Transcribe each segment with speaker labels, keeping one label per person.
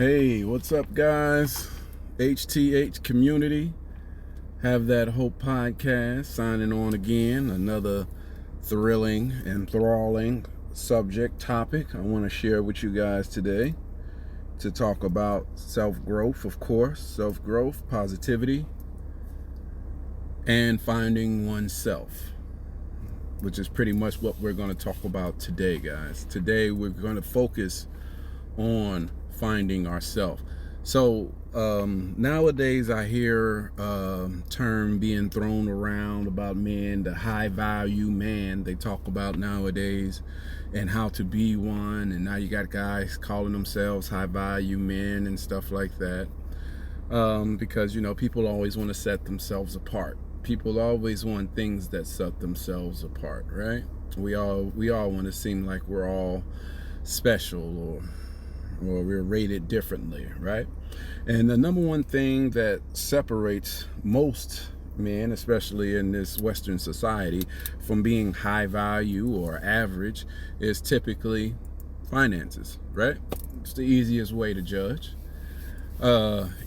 Speaker 1: Hey, what's up, guys? HTH community, Have That Hope podcast, signing on again. Another thrilling, enthralling topic I want to share with you guys today to talk about self-growth, of course, self-growth, positivity, and finding oneself, which is pretty much what we're going to talk about today, guys. Today, we're going to focus on finding ourselves. So nowadays I hear term being thrown around about men, the high value man they talk about nowadays, and how to be one. And now you got guys calling themselves high value men and stuff like that, because people always want to set themselves apart. People always want things that set themselves apart, right? We all want to seem like we're all special, or we're rated differently, right? And the number one thing that separates most men, especially in this Western society, from being high value or average is typically finances, right? It's the easiest way to judge.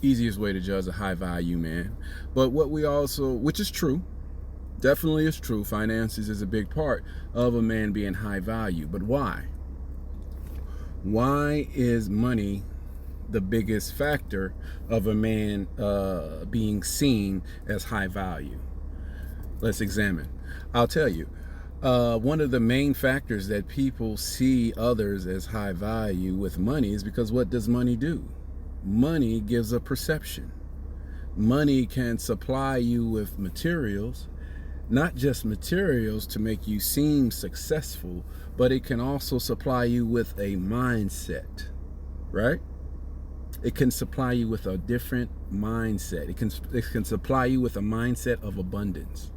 Speaker 1: Easiest way to judge a high value man. But what we also, which is true, definitely is true, finances is a big part of a man being high value. But why? Why is money the biggest factor of a man being seen as high value? Let's examine. I'll tell you. One of the main factors that people see others as high value with money is because what does money do? Money gives a perception. Money can supply you with materials, not just materials to make you seem successful, but it can also supply you with a mindset, right? It can supply you with a different mindset. It can supply you with a mindset of abundance.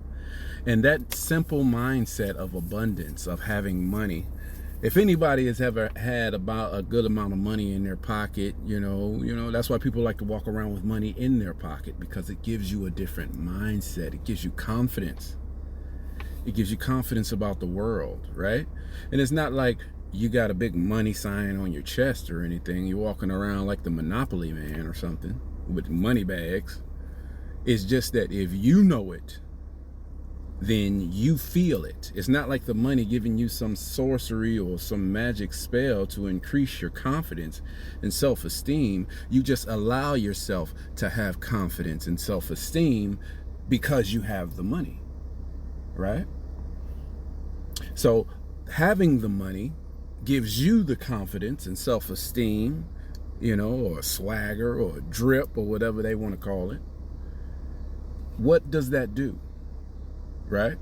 Speaker 1: And that simple mindset of abundance, of having money, if anybody has ever had about a good amount of money in their pocket, that's why people like to walk around with money in their pocket, because it gives you a different mindset. It gives you confidence. It gives you confidence about the world, right? And it's not like you got a big money sign on your chest or anything. You're walking around like the Monopoly man or something with money bags. It's just that if you know it, then you feel it. It's not like the money giving you some sorcery or some magic spell to increase your confidence and self-esteem. You just allow yourself to have confidence and self-esteem because you have the money, right? So having the money gives you the confidence and self-esteem, or swagger or drip or whatever they want to call it. What does that do? Right?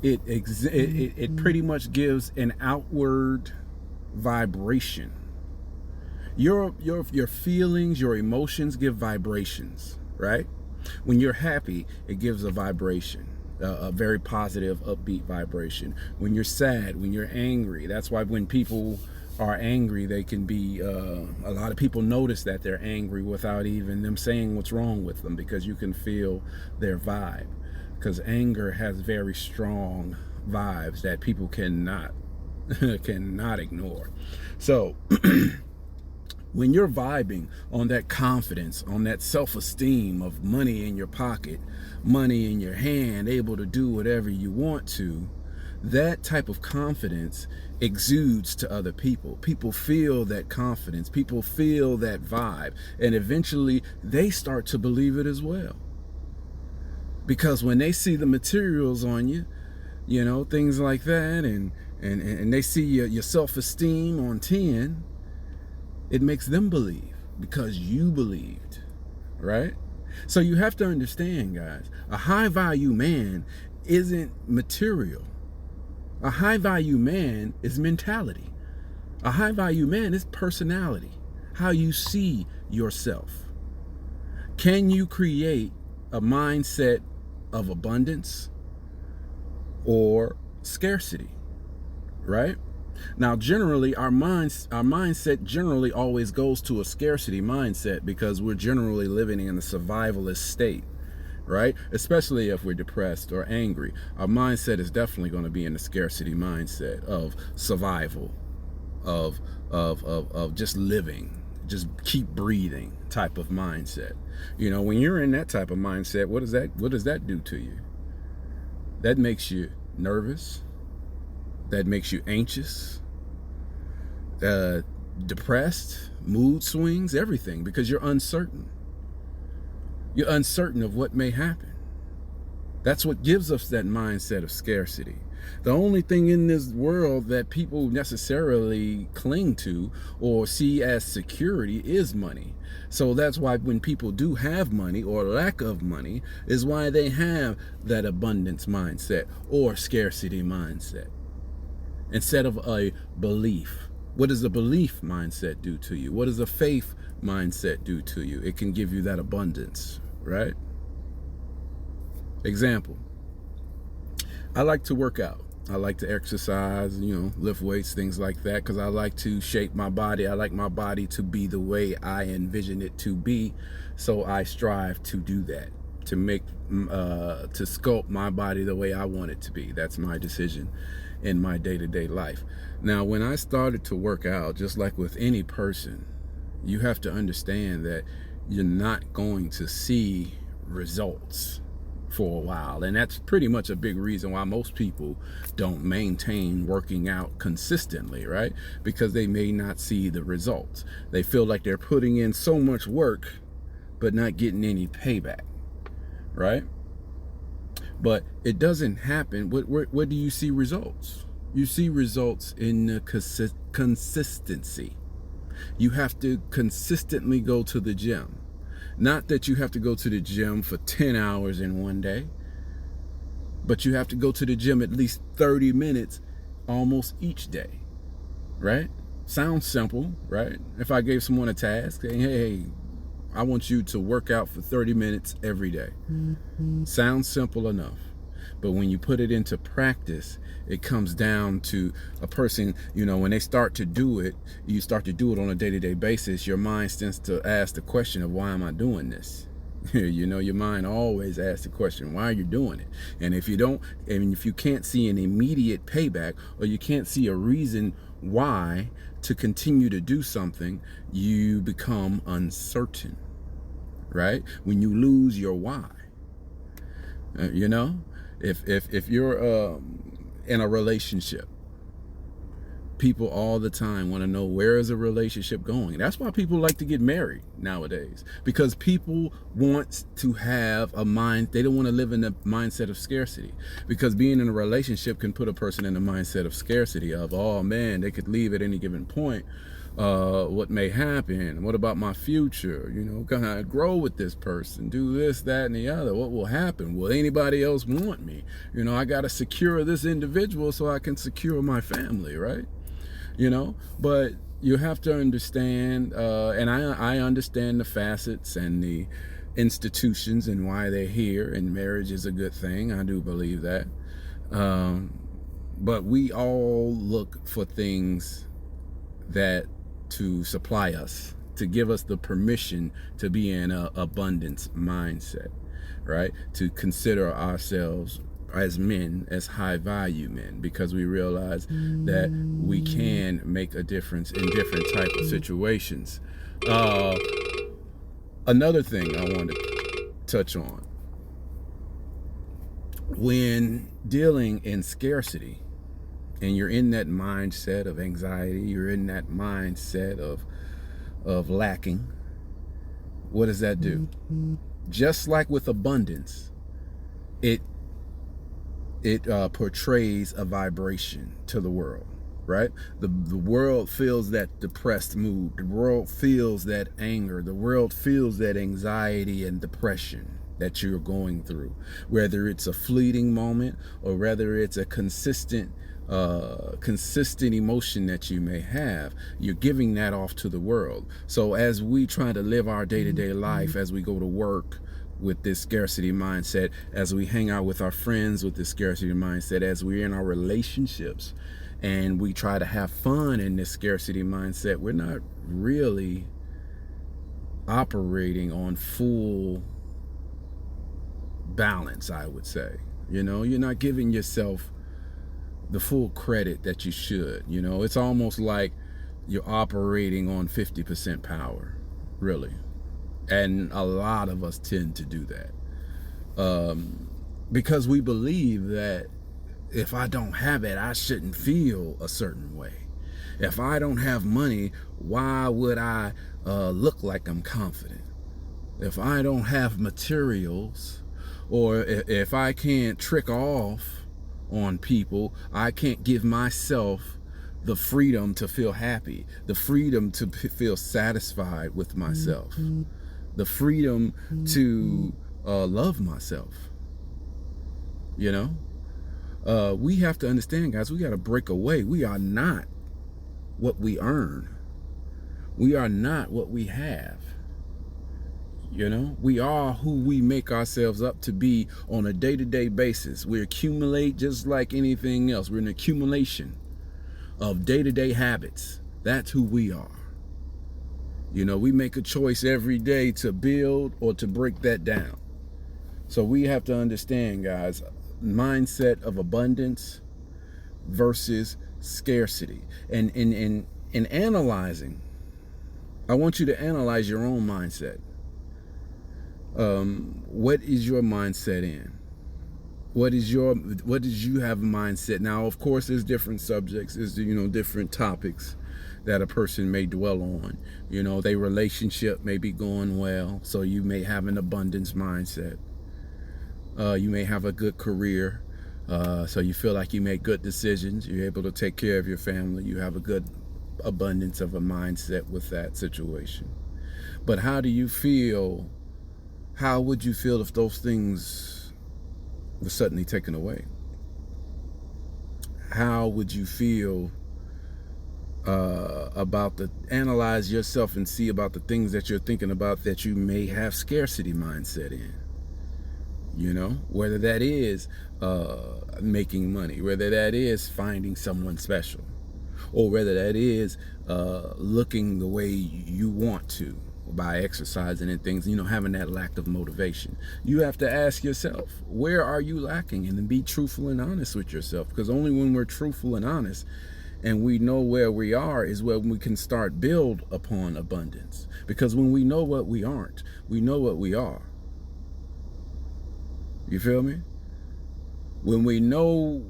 Speaker 1: It pretty much gives an outward vibration. Your feelings, your emotions give vibrations, right? When you're happy, it gives a vibration, a very positive, upbeat vibration. When you're sad, when you're angry, that's why when people are angry, they can be, a lot of people notice that they're angry without even them saying what's wrong with them, because you can feel their vibe. Because anger has very strong vibes that people cannot ignore. So when you're vibing on that confidence, on that self-esteem of money in your pocket, money in your hand, able to do whatever you want to, that type of confidence exudes to other people. People feel that confidence. People feel that vibe. And eventually they start to believe it as well. Because when they see the materials on you, things like that, and they see your self-esteem on 10, it makes them believe because you believed, right? So you have to understand, guys, a high-value man isn't material. A high-value man is mentality. A high-value man is personality, how you see yourself. Can you create a mindset of abundance or scarcity, right? Now, generally, our mindset generally always goes to a scarcity mindset, because we're generally living in a survivalist state, right? Especially if we're depressed or angry. Our mindset is definitely going to be in the scarcity mindset of survival, of just living, just keep breathing type of mindset. You know, when you're in that type of mindset, what does that do to you? That makes you nervous. That makes you anxious, depressed, mood swings, everything, because you're uncertain. You're uncertain of what may happen. That's what gives us that mindset of scarcity. The only thing in this world that people necessarily cling to or see as security is money. So that's why when people do have money or lack of money is why they have that abundance mindset or scarcity mindset instead of a belief. What does a belief mindset do to you? What does a faith mindset do to you? It can give you that abundance, right? Example. I like to work out. I like to exercise, lift weights, things like that, because I like to shape my body. I like my body to be the way I envision it to be. So I strive to do that, to sculpt my body the way I want it to be. That's my decision in my day-to-day life. Now, when I started to work out, just like with any person, you have to understand that you're not going to see results for a while, and that's pretty much a big reason why most people don't maintain working out consistently, right? Because they may not see the results. They feel like they're putting in so much work but not getting any payback, right? But it doesn't happen. Where do you see results? You see results in the consistency. You have to consistently go to the gym. Not that you have to go to the gym for 10 hours in one day, but you have to go to the gym at least 30 minutes almost each day, right? Sounds simple, right? If I gave someone a task, saying, hey, I want you to work out for 30 minutes every day. Sounds simple enough. But when you put it into practice, it comes down to a person, when they start to do it, you start to do it on a day-to-day basis, your mind tends to ask the question of, why am I doing this? Your mind always asks the question, why are you doing it? And if you can't see an immediate payback, or you can't see a reason why to continue to do something, you become uncertain, right? When you lose your why, if you're in a relationship, people all the time want to know, where is a relationship going? That's why people like to get married nowadays, because people want to have a mind. They don't want to live in the mindset of scarcity, because being in a relationship can put a person in the mindset of scarcity of, oh man, they could leave at any given point. What may happen? What about my future? Can I grow with this person? Do this, that, and the other? What will happen? Will anybody else want me? I got to secure this individual so I can secure my family, right? But you have to understand, and I understand the facets and the institutions and why they're here, and marriage is a good thing. I do believe that. But we all look for things to supply us, to give us the permission to be in an abundance mindset, right? To consider ourselves as men, as high value men, because we realize that we can make a difference in different type of situations. Another thing I want to touch on, when dealing in scarcity, and you're in that mindset of anxiety, you're in that mindset of lacking, what does that do? Just like with abundance, it portrays a vibration to the world, right? The world feels that depressed mood. The world feels that anger. The world feels that anxiety and depression that you're going through, whether it's a fleeting moment or whether it's a consistent emotion that you may have. You're giving that off to the world. So as we try to live our day-to-day life, as we go to work with this scarcity mindset, as we hang out with our friends with this scarcity mindset, as we're in our relationships and we try to have fun in this scarcity mindset, we're not really operating on full balance, I would say. You're not giving yourself the full credit that you should. It's almost like you're operating on 50% power, really. And a lot of us tend to do that because we believe that if I don't have it, I shouldn't feel a certain way. If I don't have money, why would I look like I'm confident? If I don't have materials, or if I can't trick off on people, I can't give myself the freedom to feel happy, the freedom to feel satisfied with myself, the freedom to love myself. You know, we have to understand, guys, we got to break away. We are not what we earn. We are not what we have. You know, we are who we make ourselves up to be on a day-to-day basis. We accumulate just like anything else. We're an accumulation of day-to-day habits. That's who we are. You know, we make a choice every day to build or to break that down. So we have to understand, guys, mindset of abundance versus scarcity. And in analyzing, I want you to analyze your own mindset. What is your mindset in? What did you have a mindset? Now, of course, there's different subjects, there's, you know, different topics that a person may dwell on. You know, their relationship may be going well, so you may have an abundance mindset. You may have a good career, so you feel like you make good decisions. You're able to take care of your family. You have a good abundance of a mindset with that situation. But how do you feel? How would you feel if those things were suddenly taken away? How would you feel analyze yourself and see about the things that you're thinking about that you may have scarcity mindset in? You know, whether that is making money, whether that is finding someone special, or whether that is looking the way you want to by exercising and things, you know, having that lack of motivation. You have to ask yourself, where are you lacking? And then be truthful and honest with yourself, because only when we're truthful and honest and we know where we are is when we can start build upon abundance. Because when we know what we aren't, we know what we are. You feel me? When we know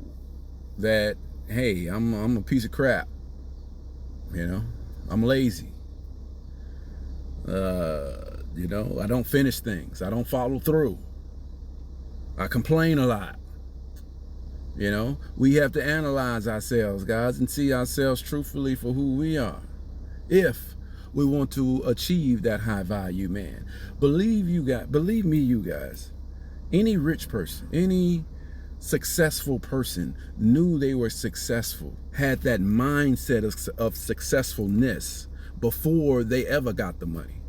Speaker 1: that, hey, I'm a piece of crap, you know, I'm lazy, you know, I don't finish things, I don't follow through, I complain a lot. You know, we have to analyze ourselves, guys, and see ourselves truthfully for who we are if we want to achieve that high value man. Believe me, you guys, any rich person, any successful person knew they were successful, had that mindset of successfulness before they ever got the money,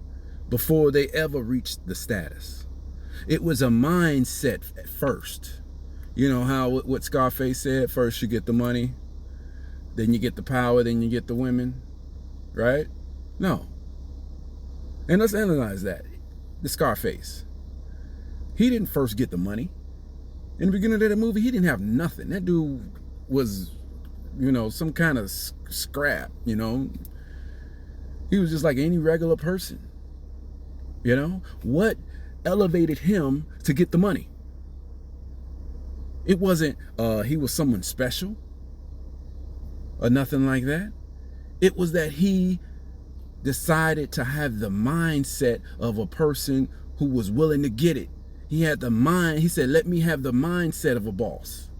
Speaker 1: before they ever reached the status. It was a mindset at first. You know how what Scarface said, first you get the money, then you get the power, then you get the women, right? No. And let's analyze that. The Scarface, he didn't first get the money. In the beginning of that movie, he didn't have nothing. That dude was, you know, some kind of scrap, you know. He was just like any regular person. You know, what elevated him to get the money? It wasn't he was someone special or nothing like that. It was that he decided to have the mindset of a person who was willing to get it. He had the mind. He said, let me have the mindset of a boss,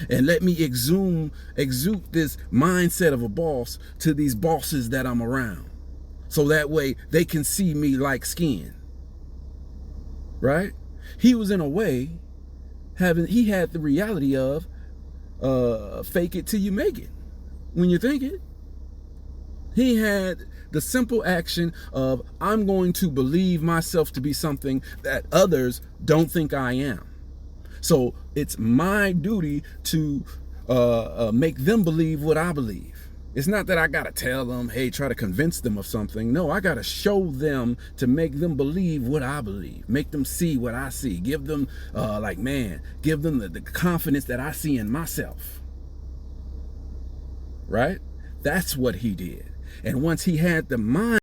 Speaker 1: and let me exude this mindset of a boss to these bosses that I'm around, so that way they can see me like skin. Right? He was in a way he had the reality of fake it till you make it. When you think it, he had the simple action of, I'm going to believe myself to be something that others don't think I am. So it's my duty to make them believe what I believe. It's not that I got to tell them, hey, try to convince them of something. No, I got to show them to make them believe what I believe. Make them see what I see. Give them, give them the confidence that I see in myself. Right? That's what he did. And once he had the mind